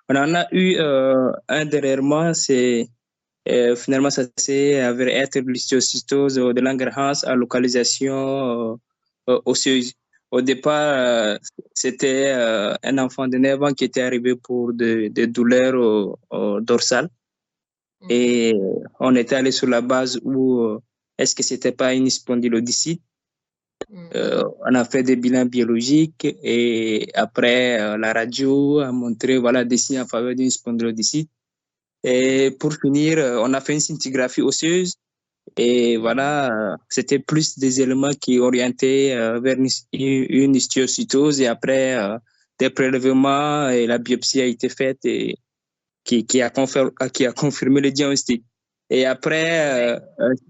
On en a eu un dernièrement, c'est finalement ça s'est avéré être l'histiocytose de Langerhans à localisation osseuse. Au départ, c'était un enfant de 9 ans qui était arrivé pour des douleurs au dorsales. Et on était allé sur la base où est-ce que c'était pas une spondylodicite. On a fait des bilans biologiques et après la radio a montré voilà des signes en faveur d'une spondylodicite. Et pour finir, on a fait une scintigraphie osseuse et voilà, c'était plus des éléments qui orientaient vers une histiocytose et après des prélèvements et la biopsie a été faite et qui a confirmé le diagnostic. Et après,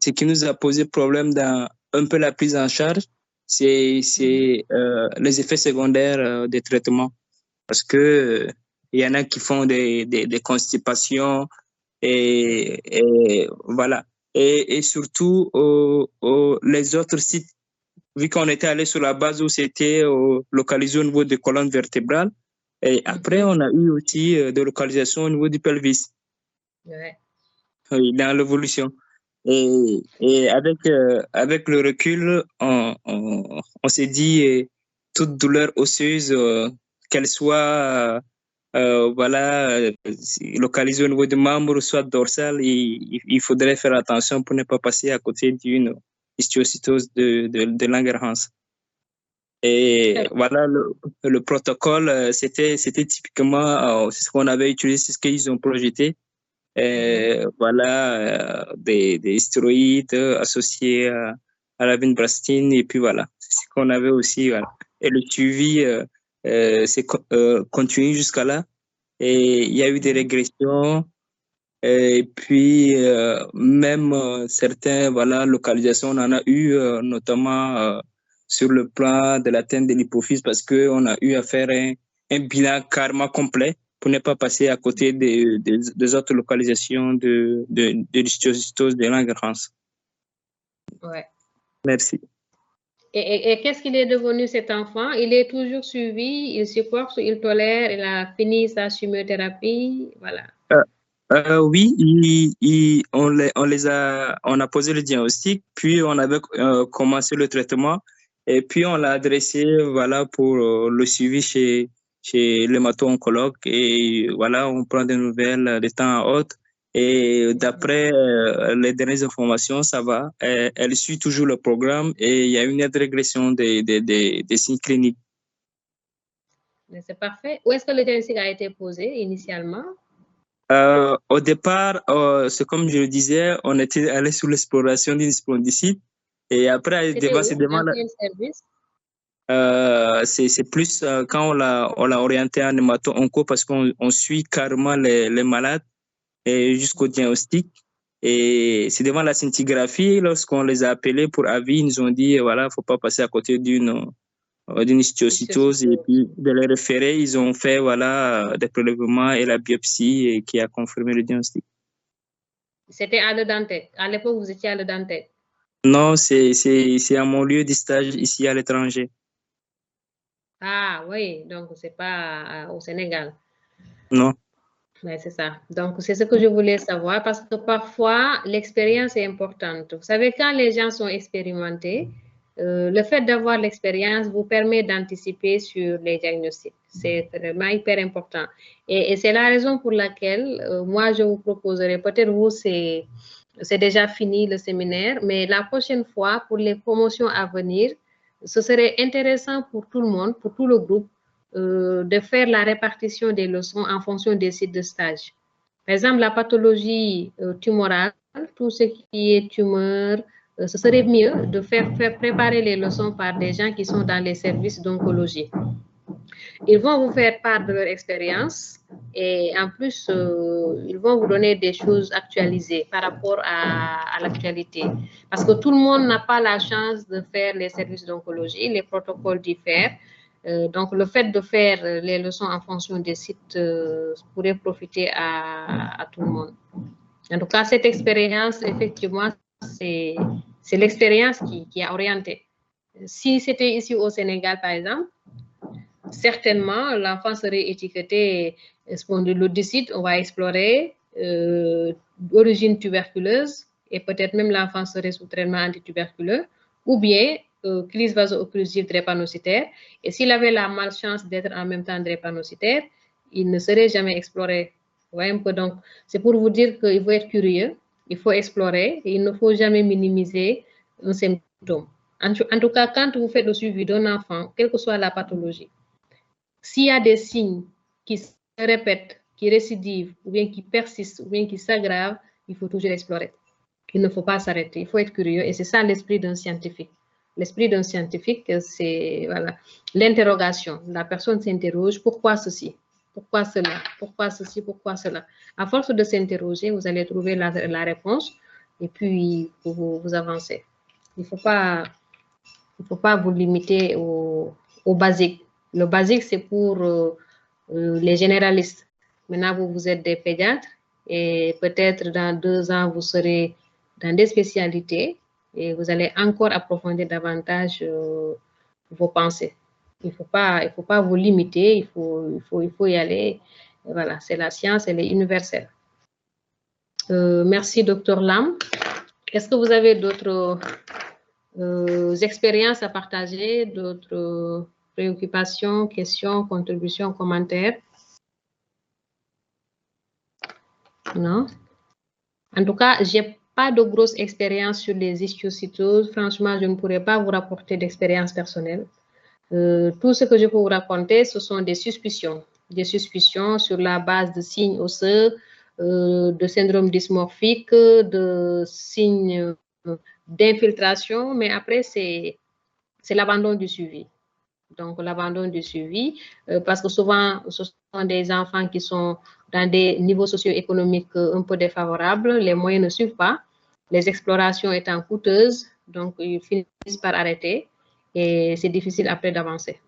ce qui nous a posé problème dans un peu la prise en charge, c'est les effets secondaires des traitements. Parce que il y en a qui font des constipations et voilà. Et surtout, les autres sites, vu qu'on était allé sur la base où c'était localisé au niveau des colonnes vertébrales, et après, on a eu aussi des localisations au niveau du pelvis. Ouais. Oui, dans l'évolution. Et avec le recul, on s'est dit, toute douleur osseuse, qu'elle soit voilà, localisée au niveau du membre, soit dorsal, il faudrait faire attention pour ne pas passer à côté d'une histiocytose de Langerhans. Et voilà, le protocole, c'était typiquement c'est ce qu'on avait utilisé, c'est ce qu'ils ont projeté. Voilà, des stéroïdes associés à la vinbrastine, et puis voilà, c'est ce qu'on avait aussi. Voilà. Et le suivi c'est continu jusqu'à là. Et il y a eu des régressions. Et puis, même certaines voilà, localisations, on en a eu, notamment sur le plan de l'atteinte de l'hypophyse, parce qu'on a eu à faire un bilan carrément complet pour ne pas passer à côté des autres localisations de l'histiocytose de Langerhans. Ouais. Merci. Et qu'est-ce qu'il est devenu cet enfant? Il est toujours suivi, il supporte, il tolère, il a fini sa chimiothérapie, voilà. Oui, on a posé le diagnostic, puis on avait commencé le traitement, et puis on l'a adressé, voilà, pour le suivi chez l'hémato-oncologue, et voilà, on prend des nouvelles de temps à autre, et d'après les dernières informations, ça va. Elle suit toujours le programme, et il y a une nette régression des signes cliniques. C'est parfait. Où est-ce que le diagnostic a été posé initialement? Au départ, c'est comme je le disais, on était allé sur l'exploration d'une spondylite. Et après, devant ces demandes, c'est plus quand on l'a orienté en hémato-onco parce qu'on suit carrément les malades et jusqu'au diagnostic. Et c'est devant la scintigraphie, lorsqu'on les a appelés pour avis, ils nous ont dit, voilà, faut pas passer à côté d'une histiocytose, et puis de les référer, ils ont fait voilà, des prélèvements et la biopsie et qui a confirmé le diagnostic. C'était à Le Dantec. À l'époque, vous étiez à Le Dantec? Non, c'est à mon lieu de stage ici à l'étranger. Ah oui, donc c'est pas au Sénégal. Non. Ouais, c'est ça. Donc, c'est ce que je voulais savoir parce que parfois, l'expérience est importante. Vous savez, quand les gens sont expérimentés, le fait d'avoir l'expérience vous permet d'anticiper sur les diagnostics. C'est vraiment hyper important. Et c'est la raison pour laquelle, moi, je vous proposerai, peut-être vous, c'est déjà fini le séminaire, mais la prochaine fois, pour les promotions à venir, ce serait intéressant pour tout le monde, pour tout le groupe, de faire la répartition des leçons en fonction des sites de stage. Par exemple, la pathologie tumorale, tout ce qui est tumeur, ce serait mieux de faire préparer les leçons par des gens qui sont dans les services d'oncologie. Ils vont vous faire part de leur expérience et en plus, ils vont vous donner des choses actualisées par rapport à l'actualité. Parce que tout le monde n'a pas la chance de faire les services d'oncologie, les protocoles diffèrent. Donc, le fait de faire les leçons en fonction des sites pourrait profiter à tout le monde. En tout cas, cette expérience, effectivement, c'est l'expérience qui a orienté. Si c'était ici au Sénégal, par exemple, certainement, l'enfant serait étiqueté spondylodicite. On va explorer origine tuberculeuse et peut-être même l'enfant serait sous traitement antituberculeux ou bien crise vaso-occlusive drépanocytaire. Et s'il avait la malchance d'être en même temps drépanocytaire, il ne serait jamais exploré. Vous voyez un peu, donc c'est pour vous dire qu'il faut être curieux, il faut explorer et il ne faut jamais minimiser un symptôme. En tout cas, quand vous faites le suivi d'un enfant, quelle que soit la pathologie, s'il y a des signes qui se répètent, qui récidivent, ou bien qui persistent, ou bien qui s'aggravent, il faut toujours explorer. Il ne faut pas s'arrêter, il faut être curieux et c'est ça l'esprit d'un scientifique. L'esprit d'un scientifique, c'est voilà, l'interrogation. La personne s'interroge, pourquoi ceci? Pourquoi cela? Pourquoi ceci? Pourquoi cela? À force de s'interroger, vous allez trouver la réponse et puis vous avancez. Il ne faut pas vous limiter au basique. Le basique, c'est pour les généralistes. Maintenant, vous êtes des pédiatres et peut-être dans 2 ans, vous serez dans des spécialités et vous allez encore approfondir davantage vos pensées. Il ne faut pas vous limiter, il faut y aller. Et voilà, c'est la science, elle est universelle. Merci, Dr Lam. Est-ce que vous avez d'autres expériences à partager, d'autres préoccupations, questions, contributions, commentaires? Non? En tout cas, je n'ai pas de grosse expérience sur les histiocytoses. Franchement, je ne pourrais pas vous rapporter d'expérience personnelle. Tout ce que je peux vous raconter, ce sont des suspicions sur la base de signes osseux, de syndrome dysmorphique, de signes d'infiltration, mais après, c'est l'abandon du suivi. Donc, l'abandon du suivi, parce que souvent, ce sont des enfants qui sont dans des niveaux socio-économiques un peu défavorables, les moyens ne suivent pas, les explorations étant coûteuses, donc ils finissent par arrêter et c'est difficile après d'avancer.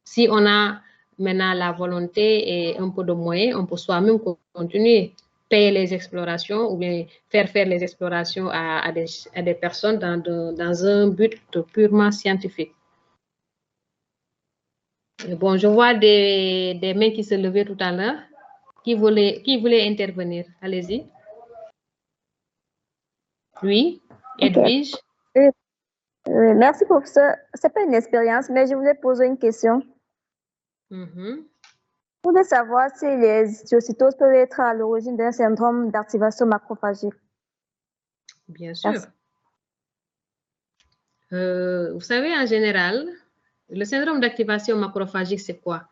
Si on a maintenant la volonté et un peu de moyens, on peut soi-même continuer, payer les explorations ou bien faire les explorations à des personnes dans un but purement scientifique. Bon, je vois des mains qui se levaient tout à l'heure. Qui voulait intervenir? Allez-y. Oui, Edwige. Okay. Merci, professeur. Ce n'est pas une expérience, mais je voulais poser une question. Je voulais savoir si les histiocytoses peuvent être à l'origine d'un syndrome d'activation macrophagique. Bien sûr. Vous savez, en général, le syndrome d'activation macrophagique, c'est quoi?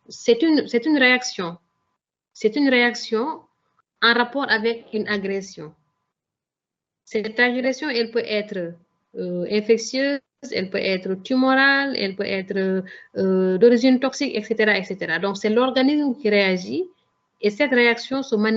C'est une réaction. C'est une réaction en rapport avec une agression. Cette agression, elle peut être infectieuse, elle peut être tumorale, elle peut être d'origine toxique, etc., etc. Donc, c'est l'organisme qui réagit et cette réaction se manifeste